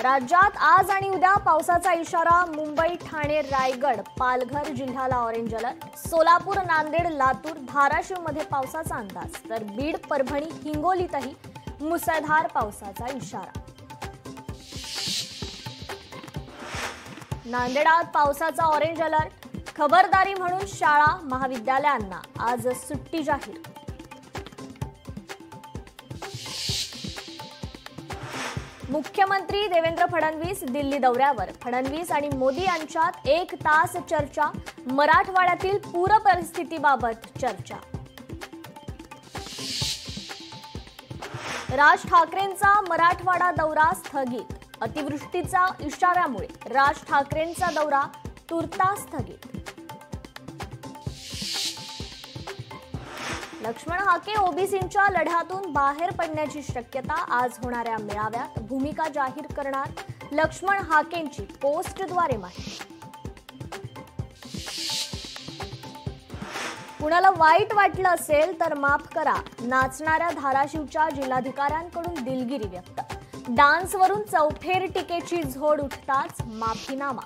राज्यात आज आणि उद्या पावसाचा इशारा. मुंबई, ठाणे, रायगड, पालघर जिल्ह्याला ऑरेंज अलर्ट. सोलापूर, नांदेड, लातूर, धाराशिवमध्ये पावसाचा अंदाज. तर बीड, परभणी, हिंगोलीतही मुसळधार पावसाचा इशारा. नांदेडात पावसाचा ऑरेंज अलर्ट. खबरदारी म्हणून शाळा महाविद्यालयांना आज सुट्टी जाहीर. मुख्यमंत्री देवेंद्र फडणवीस दिल्ली दौऱ्यावर. फडणवीस आणि मोदी यांच्यात 1 तास चर्चा. मराठवाड्यातील पूर परिस्थितीबाबत चर्चा. राज ठाकरेंचा मराठवाडा दौरा स्थगित. अतिवृष्टीचा इशाऱ्यामुळे राज ठाकरेंचा दौरा तुर्तास स्थगित. लक्ष्मण हाके ओबीसींच्या लढ्यातून बाहेर पडण्याची शक्यता. आज होणाऱ्या मेळाव्यात भूमिका जाहीर करणार लक्ष्मण हाकेंची पोस्टद्वारे माहिती. कुणाला वाईट वाटलं असेल तर माफ करा. नाचणाऱ्या धाराशिवच्या जिल्हाधिकाऱ्यांकडून दिलगिरी व्यक्त. डान्सवरून चौफेर टीकेची झोड उठताच माफीनामा.